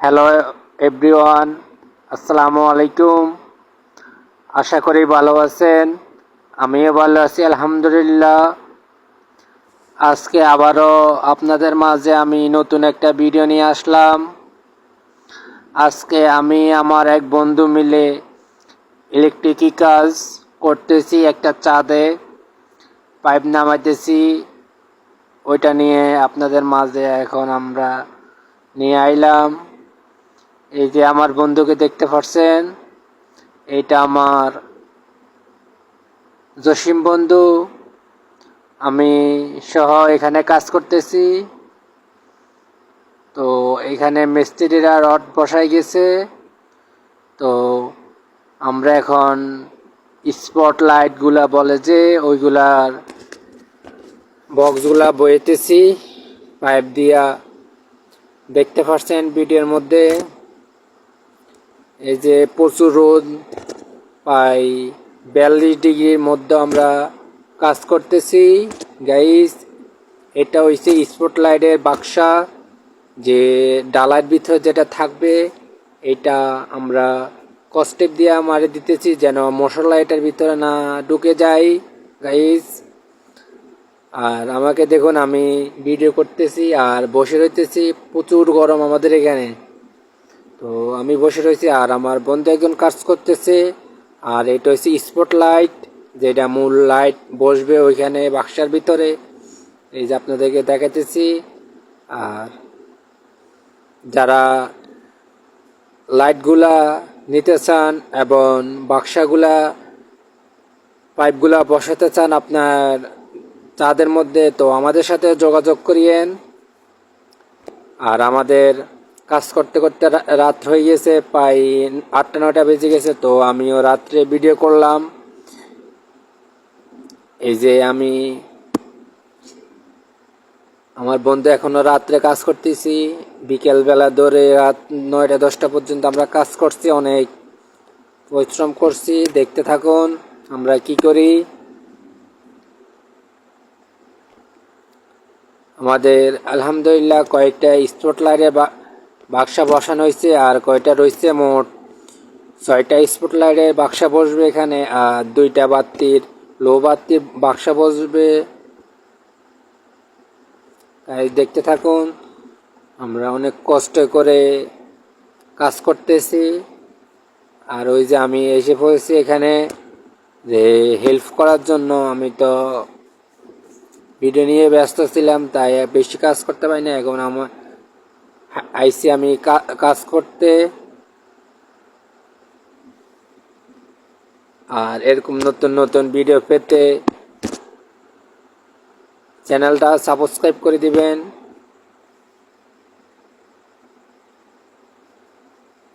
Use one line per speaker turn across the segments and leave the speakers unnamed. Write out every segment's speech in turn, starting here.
Hello everyone, আসসালামু আলাইকুম। আশা করি ভালো আছেন। আমিও ভালো আছি আলহামদুলিল্লাহ। আজকে আবারও আপনাদের মাঝে আমি নতুন একটা ভিডিও নিয়ে আসলাম। আজকে আমি আমার এক বন্ধু মিলে ইলেকট্রিকই কাজ করতেছি, একটা ছাদে পাইপ নামাইতেছি। ওইটা নিয়ে আপনাদের মাঝে এখন আমরা নিয়ে আইলাম। এই যে আমার বন্ধুকে দেখতে পাচ্ছেন, এইটা আমার জসিম বন্ধু। আমি সহ এখানে কাজ করতেছি। তো এখানে মিস্ত্রিরা রড বসাই গেছে। তো আমরা এখন স্পট লাইটগুলা বলে যে ওইগুলার বক্সগুলা বইতেছি পাইপ দিয়া। দেখতে পাচ্ছেন ভিডিওর মধ্যে এই যে প্রচুর রোদ, প্রায় 42 ডিগ্রির মধ্যে আমরা কাজ করতেছি গাইস। এটা হচ্ছে স্পট লাইটের বাক্সা, যে ডালার ভিতরে যেটা থাকবে এটা আমরা কস্টেপ দিয়ে মারি দিতেছি যেন মশলা এটার ভিতরে না ঢুকে যায় গাইস। আর আমাকে দেখুন, আমি ভিডিও করতেছি আর বসে রইতেছি। প্রচুর গরম আমাদের এখানে। তো আমি বসে রয়েছি আর আমার বন্ধু একজন কাজ করতেছে। আর এটা হচ্ছে স্পট লাইট, যেটা মূল লাইট বসবে ওইখানে বাক্সার ভিতরে। এই যে আপনাদেরকে দেখাতেছি। আর যারা লাইটগুলা নিতে চান এবং বাক্সাগুলা পাইপগুলা বসাতে চান আপনার চাঁদের মধ্যে, তো আমাদের সাথে যোগাযোগ করিয়েন। আর আমাদের কাজ করতে করতে রাত হয়ে গেছে, প্রায় 8টা-9টা বেজে গেছে। তো আমিও রাত্রে ভিডিও করলাম। এই যে আমার বন্ধু এখনো রাত্রে কাজ করতেছি, বিকেলবেলা ধরে রাত 9টা-10টা পর্যন্ত আমরা কাজ করছি, অনেক পরিশ্রম করছি। দেখতে থাকুন আমরা কি করি। আমাদের আলহামদুলিল্লাহ কয়েকটা স্পট লাইটের বাক্সা বসানো হয়েছে, আর কয়টা রয়েছে মোট 6টা স্পট লাইটের বাক্সা বসবে এখানে। আর 2টা বাতির লো বাতির বাক্সা বসবে। তাই দেখতে থাকুন। আমরা অনেক কষ্ট করে কাজ করতেছি। আর ওই যে আমি এসে পড়েছি এখানে যে হেল্প করার জন্য। আমি তো ভিডিও নিয়ে ব্যস্ত ছিলাম, তাই বেশি কাজ করতে পারি না। এখন আমার আইসি আমি কাজ করতে। আর এরকম নতুন নতুন ভিডিও পেতে চ্যানেলটা সাবস্ক্রাইব করে দিবেন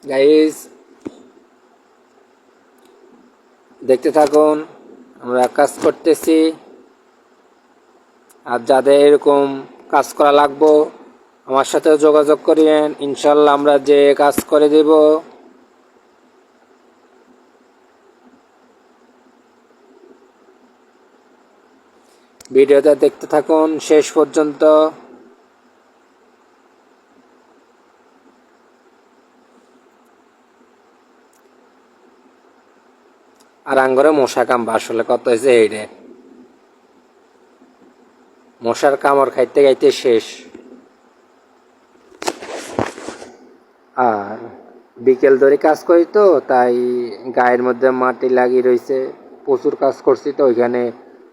গাইস। দেখতে থাকুন আমরা কাজ করতেছি। আর যাদের এরকম কাজ করা লাগবো আমার সাথে যোগাযোগ করিয়েন, ইনশাল্লাহ আমরা যে কাজ করে দেব। ভিডিওটা দেখতে থাকুন শেষ পর্যন্ত। আর আঙ্গরে মশা কামড় আসলে কত হয়েছে এই রে, মশার কামড় খাইতে খাইতে শেষ। আর বিকেল ধরে কাজ করি তো, তাই গায়ের মধ্যে মাটি লাগিয়ে রয়েছে। প্রচুর কাজ করছি তো, ওইখানে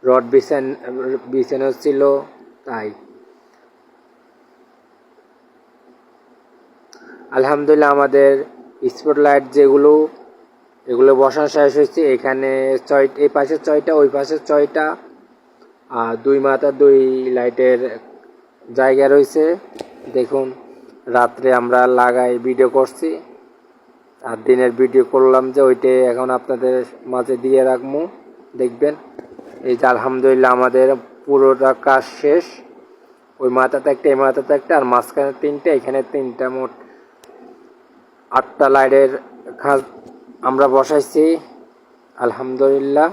রড বিছানো ছিল। তাই আলহামদুলিল্লাহ আমাদের স্পট লাইট যেগুলো এগুলো বসানো শেষ হয়েছে। এখানে এই পাশে 6টা, ওই পাশে 6টা। আর 2 মাথা 2 লাইটের জায়গা রয়েছে। দেখুন রাত্রে আমরা লাগাই ভিডিও করছি, আর দিনের ভিডিও করলাম যে ওইটাই এখন আপনাদের মাঝে দিয়ে রাখবো, দেখবেন। এই যে আলহামদুলিল্লাহ আমাদের পুরোটা কাজ শেষ। ওই মাথাতে একটা, এই মাথাতে একটা, আর মাঝখানে 3টে, এখানে 3টা, মোট 8টা লাইটের কাজ আমরা বসাইছি আলহামদুলিল্লাহ।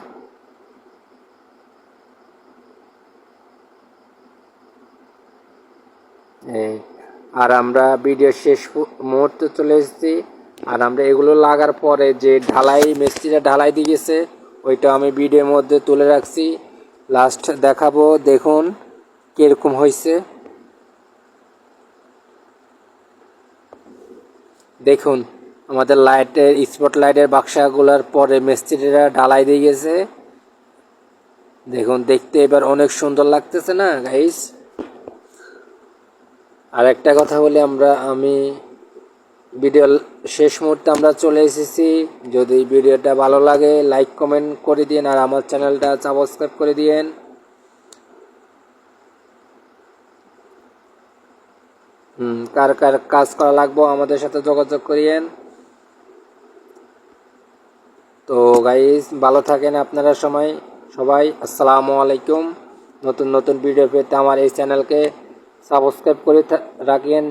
আর আমরা ভিডিও শেষ মুহূর্তে চলে এসেছি। আর আমরা এগুলো লাগার পরে যে ঢালাই মিস্ত্রিটা ঢালাই দিয়ে গেছে ওইটা আমি ভিডিওর মধ্যে তুলে রাখছি, লাস্ট দেখাবো। দেখুন কিরকম হয়েছে। দেখুন আমাদের লাইটের স্পট লাইটের বাক্সাগুলোর পরে মিস্ত্রিরা ঢালাই দিয়ে গেছে। দেখুন দেখতে এবার অনেক সুন্দর লাগতেছে না গাইস। আর একটা কথা বলি, আমি ভিডিও শেষ মুহূর্তে আমরা চলে এসেছি। যদি ভিডিওটা ভালো লাগে লাইক কমেন্ট করে দিন, আর আমার চ্যানেলটা সাবস্ক্রাইব করে দিন। কার কার কাজ করা লাগবো আমাদের সাথে যোগাযোগ করিয়েন। তো গাইস ভালো থাকেন আপনারা সবাই। আসসালামু আলাইকুম। নতুন নতুন ভিডিও পেতে আমার এই চ্যানেলকে সাবস্ক্রাইব করে রাখেন।